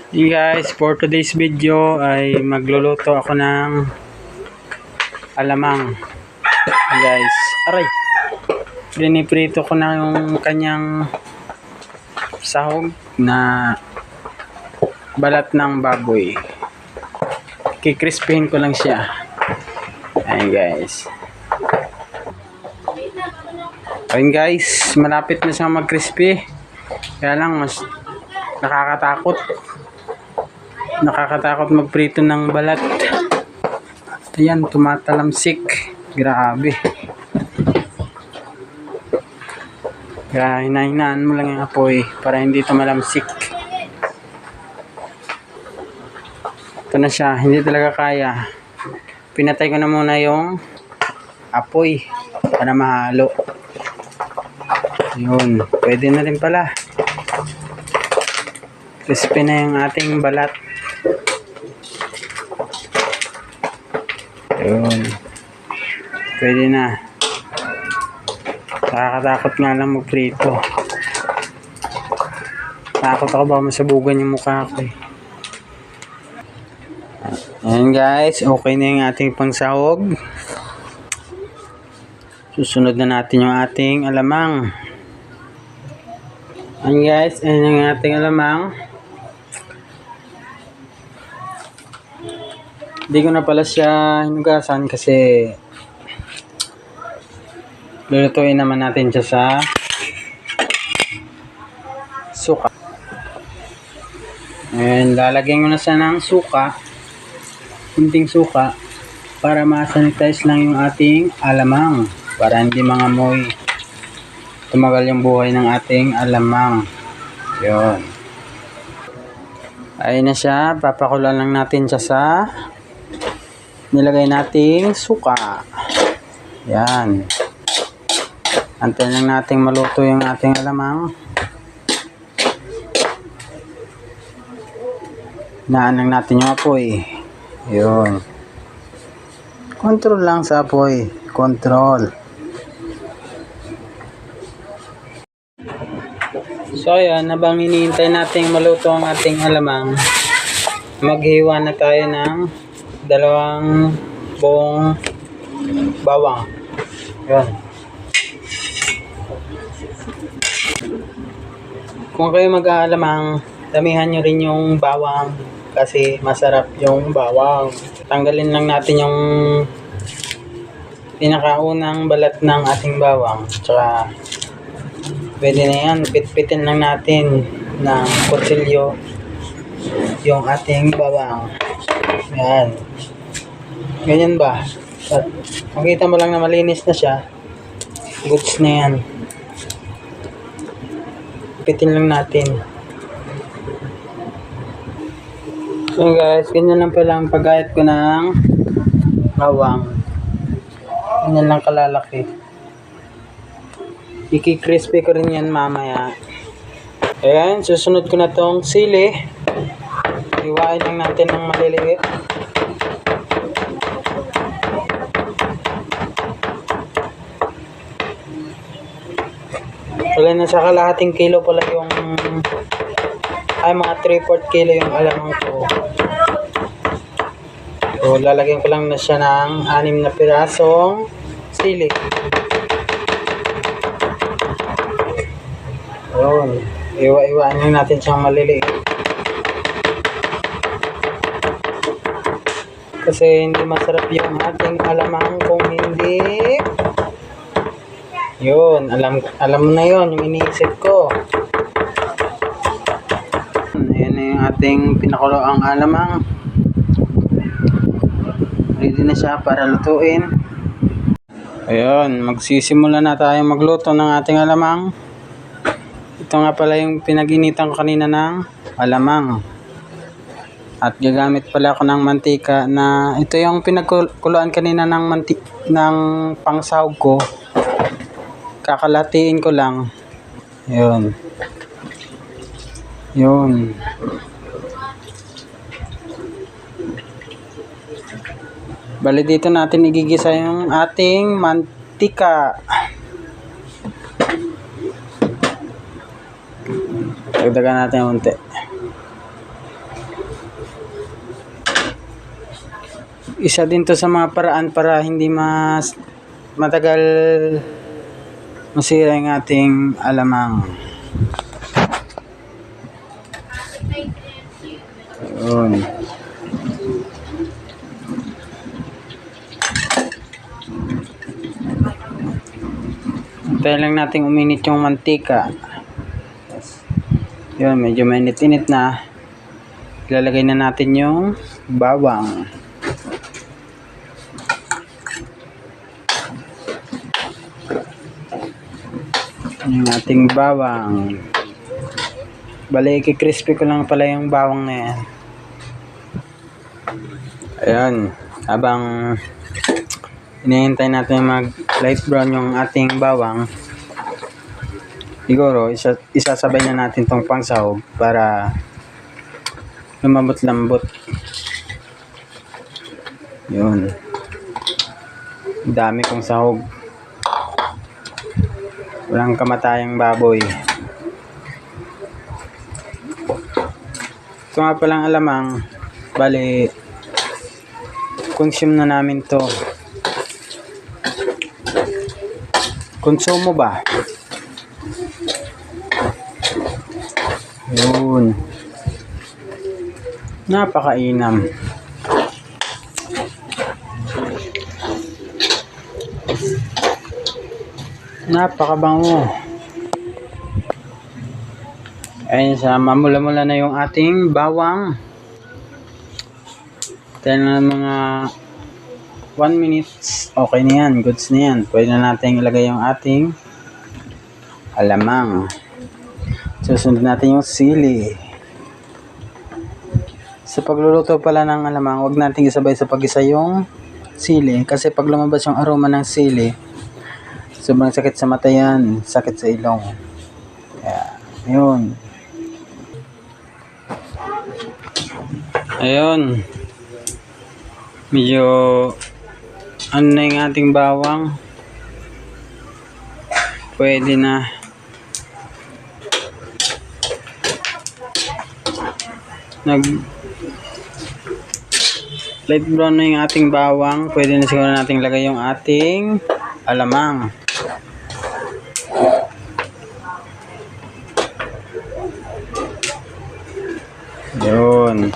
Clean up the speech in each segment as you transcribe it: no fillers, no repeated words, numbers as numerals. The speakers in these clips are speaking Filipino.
Hey guys, for today's video ay magluluto ako ng alamang. Hey guys, aray, piniprito ko na yung kanyang sahog na balat ng baboy. Kikrispihin ko lang siya. Ayun guys. Ayun guys, malapit na siyang mag-crispy. Kaya lang mas nakakatakot magprito ng balat. Ayan, tumatalamsik. Grabe. Kaya hinahinaan mo lang yung apoy para hindi tumalamsik. Ito na siya, hindi talaga kaya. Pinatay ko na muna yung apoy para mahalo. Yun, pwede na rin pala. Crispy na yung ating balat. Yun. Pwede na. Nakakatakot nga lang magprito. Takot ako ba masabugan yung mukha ko eh. Ayan guys, okay na yung ating pangsahog. Susunod na natin yung ating alamang. Ayan guys, ayan yung ating alamang. Hindi ko na pala siya hinugasan kasi lulutuin naman natin siya sa suka. And lalagyan ko na siya ng suka, kunting suka, para ma-sanitize lang yung ating alamang, para hindi mangamoy. Tumagal yung buhay ng ating alamang. Yun. Ayun na siya, papakulan lang natin siya sa nilagay nating suka. Yan. Antayin lang nating maluto yung ating alamang. Hinaan lang natin yung apoy. Yun. Control lang sa apoy. Control. So ayan, habang hinihintay nating maluto ang ating alamang, maghiwa na tayo ng 2 buong bawang. Yun. Kung kayo mag-aalamang, damihan nyo rin yung bawang kasi masarap yung bawang. Tanggalin lang natin yung pinakaunang balat ng ating bawang. Tsaka pwede na yan, pitpitin lang natin ng kutsilyo yung ating bawang. Yan. Ganyan ba? At makita mo lang na malinis na siya. Goods na yan. Pitin lang natin. So guys, ganyan lang pala ang pagayat ko ng bawang. Ganyan lang kalalaki. Iki-crispy ko rin yan mamaya. Ayan, susunod ko na tong sili. Iwain lang natin ng maliliit. Wala na sa kalahating kilo pala yung mga 3/4 kilo yung alamang ko. So lalagyan ko lang na siya ng 6 na pirasong sili. Yun. Iwa-iwaan lang natin siyang maliliit. Kasi hindi masarap yung ating alamang kung hindi. Yun, alam mo na yun, yung iniisip ko. Ayan na yung ating pinakuloang alamang. Ready na siya para lutuin. Ayun, magsisimula na tayo magluto ng ating alamang. Ito nga pala yung pinag-initan ko kanina ng alamang. At gagamit pala ako ng mantika na ito yung pinagkuluan kanina ng pangsahog ko. Kakalatiin ko lang. Yun. Yun. Bali dito natin igigisa yung ating mantika. Dagdagan natin unti. Isa din to sa mga paraan para hindi matagal masira yung ating alamang. Yun. Hintayin lang natin uminit yung mantika. Yun, medyo mainit-init na. Ilalagay na natin yung bawang. Yung ating bawang. Bali, crispy ko lang pala yung bawang na yan. Ayan. Habang hinihintay natin mag light brown yung ating bawang, siguro isasabay na natin tong pangsahog para lumambot-lambot. Yun. Dami kong sahog. Walang kamatayang baboy. Ito nga palang alamang, bali, consume na namin to. Konsumo ba? Yun. Napakainam. Napakabango. Ayun, sa mamula-mula na yung ating bawang. Tayo na mga 1 minute. Okay na yan. Goods na yan. Pwede na natin ilagay yung ating alamang. Susunod natin yung sili. Sa pagluluto pala ng alamang, huwag natin isabay sa pag-isa yung sili. Kasi pag lumabas yung aroma ng sili, sobrang sakit sa mata yan, sakit sa ilong. Kaya, yun. Ayun. Medyo, ano na yung ating bawang. Pwede na. Light brown na yung ating bawang. Pwede na siguro nating lagay yung ating alamang. Yun.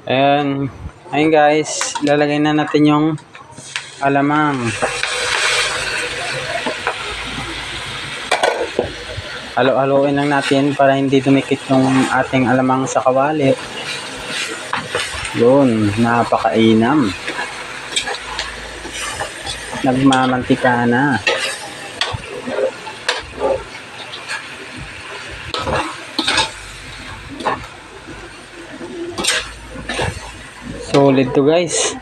Ayan. Ayun guys. Lalagay na natin yung alamang. Halo-haloin lang natin para hindi dumikit yung ating alamang sa kawali. Yun. Napakainam. Nagmamantika na. Solid to guys.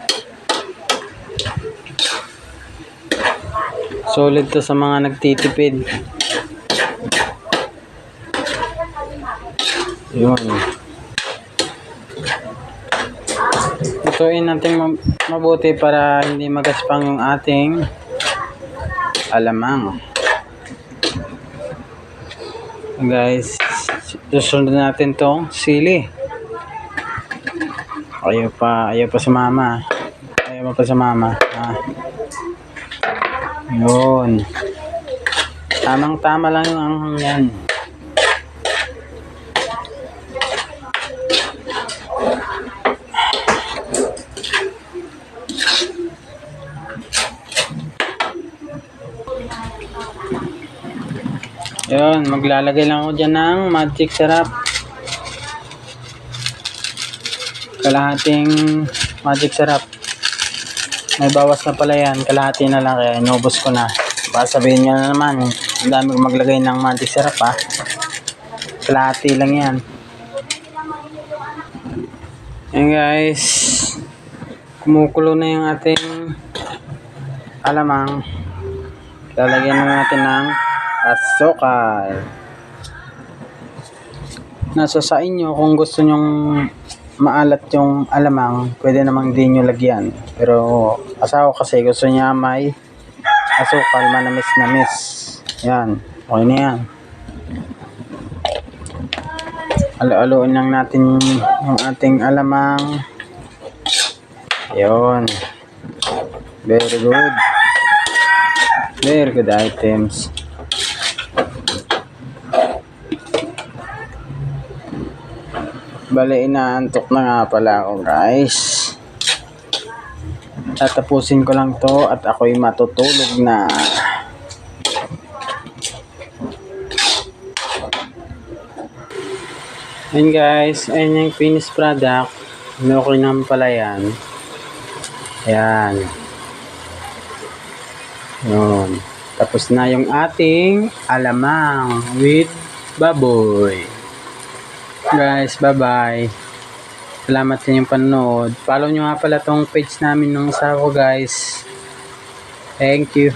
Solid to sa mga nagtitipid. Yun. Lutuin natin mabuti para hindi magaspang yung ating alamang. Guys, susunod natin tong sili. Ayaw pa sumama. Ayaw pa sumama. Yun. Tamang-tama lang yung anghang yan. Yun, maglalagay lang ako dyan ng magic sarap. Kalahating magic sarap. May bawas na pala yan. Kalahati na lang kaya inubos ko na. Baka sabihin nyo na naman, ang dami ko maglagay ng magic sarap ha. Kalahati lang yan. Ayan guys. Kumukulo na yung ating alamang. Lalagyan na natin ng asukal. Nasa sa inyo kung gusto nyong maalat yung alamang, pwede namang di nyo lagyan. Pero asawa kasi gusto niya may asukal, manamis-namis. Yan, okay na yan. Alo-aloin lang natin yung ating alamang Yun. Very good. Very good items. Bale, inaantok na nga pala ako guys. Tatapusin ko lang to at ako'y matutulog na. Ayun guys, ayun yung finished product. Okay naman pala yan. Ayan. Yun. Tapos na yung ating alamang with baboy. Guys, bye-bye. Salamat sa inyong panonood. Follow nyo nga pala tong page namin ng asawa ko guys. Thank you.